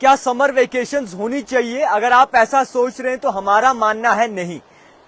क्या summer vacations होनी चाहिए? अगर आप ऐसा सोच रहे हैं तो हमारा मानना है नहीं,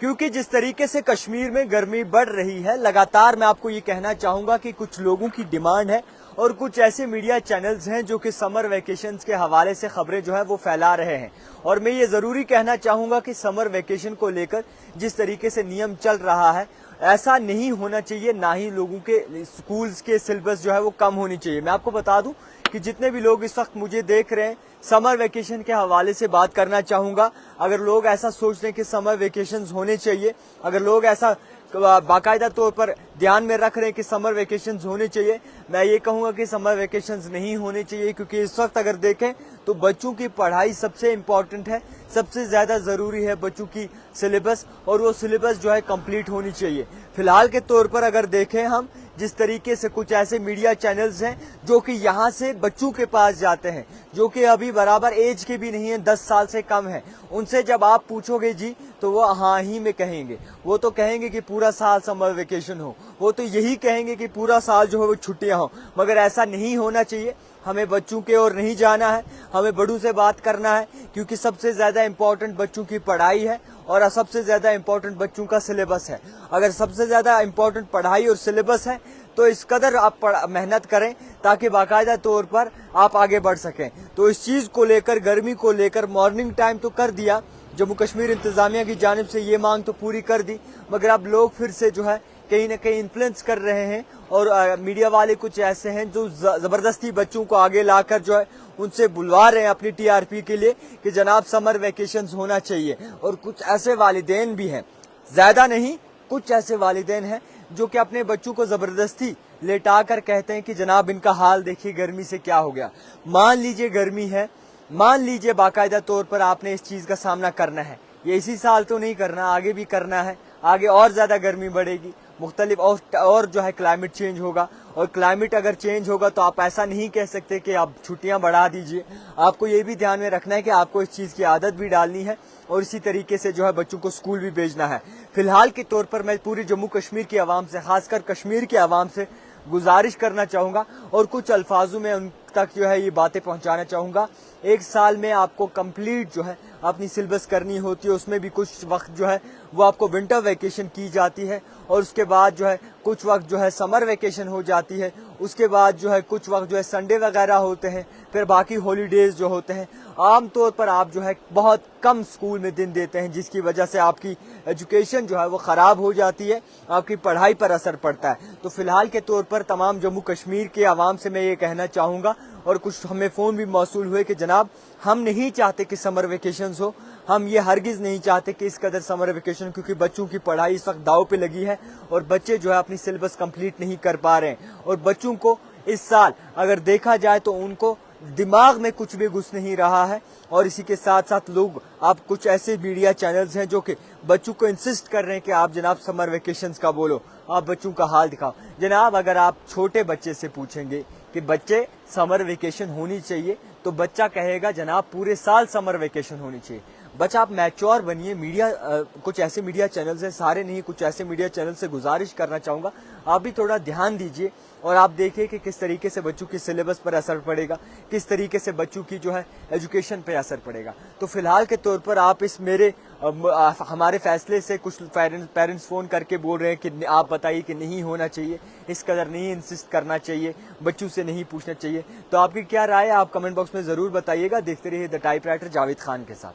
क्योंकि जिस तरीके से कश्मीर में गर्मी बढ़ रही है लगातार, मैं आपको ये कहना चाहूंगा कि कुछ लोगों की डिमांड है और कुछ ऐसे मीडिया चैनल्स हैं जो कि समर वेकेशंस के हवाले से खबरें जो है वो फैला रहे हैं। और मैं ये जरूरी कहना चाहूंगा कि समर वेकेशन को लेकर जिस तरीके से नियम चल रहा है ऐसा नहीं होना चाहिए, ना ही लोगों के स्कूल्स के सिलेबस जो है वो कम होनी चाहिए। मैं आपको बता दूं कि जितने भी लोग इस वक्त मुझे देख रहे हैं, समर वेकेशन के हवाले से बात करना चाहूंगा। अगर लोग ऐसा सोच रहे हैं कि समर वेकेशंस होने चाहिए, अगर लोग ऐसा बाकायदा तौर पर ध्यान में रख रहे हैं कि समर वेकेशंस होने चाहिए, मैं ये कहूंगा कि समर वेकेशंस नहीं होने चाहिए, क्योंकि इस वक्त अगर देखें तो बच्चों की पढ़ाई सबसे इम्पोर्टेंट है, सबसे ज्यादा जरूरी है बच्चों की सिलेबस, और वो सिलेबस जो है कंप्लीट होनी चाहिए। फिलहाल के तौर पर अगर देखें हम, जिस तरीके से कुछ ऐसे मीडिया चैनल्स हैं जो कि यहाँ से बच्चों के पास जाते हैं, जो कि अभी बराबर एज के भी नहीं है, 10 साल से कम है, उनसे जब आप पूछोगे जी तो वो हाँ ही में कहेंगे। वो तो कहेंगे कि पूरा साल समर वेकेशन हो, वो तो यही कहेंगे कि पूरा साल जो है वो छुट्टियां हो, मगर ऐसा नहीं होना चाहिए। हमें बच्चों के ओर नहीं जाना है, हमें बड़ों से बात करना है, क्योंकि सबसे ज्यादा इम्पोर्टेंट बच्चों की पढ़ाई है और सबसे ज्यादा इम्पोर्टेंट बच्चों का सिलेबस है। अगर सबसे ज्यादा इम्पोर्टेंट पढ़ाई और सिलेबस है तो इस कदर आप मेहनत करें ताकि बाकायदा तौर पर आप आगे बढ़ सकें। तो इस चीज को लेकर, गर्मी को लेकर मॉर्निंग टाइम तो कर दिया, जम्मू कश्मीर इंतजामिया की जानिब से ये मांग तो पूरी कर दी, मगर अब लोग फिर से जो है कहीं ना कहीं इन्फ्लुएंस कर रहे हैं और मीडिया वाले कुछ ऐसे हैं जो जबरदस्ती बच्चों को आगे लाकर जो है उनसे बुलवा रहे हैं अपनी टीआरपी के लिए कि जनाब समर वेकेशंस होना चाहिए। और कुछ ऐसे वालिदैन भी हैं, ज्यादा नहीं, कुछ ऐसे वालिदैन हैं जो कि अपने बच्चों को जबरदस्ती लेटा कर कहते हैं कि जनाब इनका हाल देखिए गर्मी से क्या हो गया। मान लीजिए गर्मी है, मान लीजिए बाकायदा तौर पर आपने इस चीज का सामना करना है, ये इसी साल तो नहीं करना, आगे भी करना है, आगे और ज्यादा गर्मी बढ़ेगी, मुख्तलिफ और जो है क्लाइमेट चेंज होगा, और क्लाइमेट अगर चेंज होगा तो आप ऐसा नहीं कह सकते कि आप छुट्टियां बढ़ा दीजिए। आपको ये भी ध्यान में रखना है कि आपको इस चीज की आदत भी डालनी है और इसी तरीके से जो है बच्चों को स्कूल भी भेजना है। फिलहाल के तौर पर मैं पूरी जम्मू कश्मीर की आवाम से, खासकर कश्मीर की आवाम से गुजारिश करना चाहूंगा और कुछ अल्फाजों में उन तक जो है ये बातें पहुंचाना चाहूंगा। एक साल में आपको कंप्लीट जो है अपनी सिलेबस करनी होती है, उसमें भी कुछ वक्त जो है वो आपको विंटर वेकेशन की जाती है और उसके बाद जो है कुछ वक्त जो है समर वेकेशन हो जाती है, उसके बाद जो है कुछ वक्त जो है संडे वगैरह होते हैं, फिर बाकी हॉलीडेज जो होते हैं। आम तौर पर आप जो है बहुत कम स्कूल में दिन देते हैं, जिसकी वजह से आपकी एजुकेशन जो है वो खराब हो जाती है, आपकी पढ़ाई पर असर पड़ता है। तो फिलहाल के तौर पर तमाम जम्मू कश्मीर के आवाम से मैं ये कहना चाहूंगा, और कुछ हमें फोन भी मौसूल हुए कि जनाब हम नहीं चाहते कि समर वेकेशंस हो, हम ये हरगिज नहीं चाहते कि इस कदर समर वेकेशन, क्योंकि बच्चों की पढ़ाई इस वक्त दाव पे लगी है और बच्चे जो है अपनी सिलेबस कंप्लीट नहीं कर पा रहे हैं। और बच्चों को इस साल अगर देखा जाए तो उनको दिमाग में कुछ भी घुस नहीं रहा है। और इसी के साथ साथ लोग, आप कुछ ऐसे मीडिया चैनल्स हैं जो कि बच्चों को इंसिस्ट कर रहे हैं कि आप जनाब समर वेकेशंस का बोलो, आप बच्चों का हाल दिखाओ। जनाब अगर आप छोटे बच्चे से पूछेंगे कि बच्चे समर वेकेशन होनी चाहिए तो बच्चा कहेगा जनाब पूरे साल समर वेकेशन होनी चाहिए। बच्चा आप मैच्योर बनिए। मीडिया कुछ ऐसे मीडिया चैनल्स हैं, सारे नहीं, कुछ ऐसे मीडिया चैनल से गुजारिश करना चाहूंगा आप भी थोड़ा ध्यान दीजिए और आप देखिए कि किस तरीके से बच्चों की सिलेबस पर असर पड़ेगा, किस तरीके से बच्चों की जो है एजुकेशन पे असर पड़ेगा। तो फिलहाल के तौर पर आप इस हमारे फैसले से कुछ पेरेंट्स फोन करके बोल रहे हैं कि आप बताइए कि नहीं होना चाहिए, इस कदर नहीं इंसिस्ट करना चाहिए, बच्चों से नहीं पूछना चाहिए। तो आपकी क्या राय है, आप कमेंट बॉक्स में जरूर बताइएगा। देखते रहिए द टाइपराइटर जावेद खान के साथ।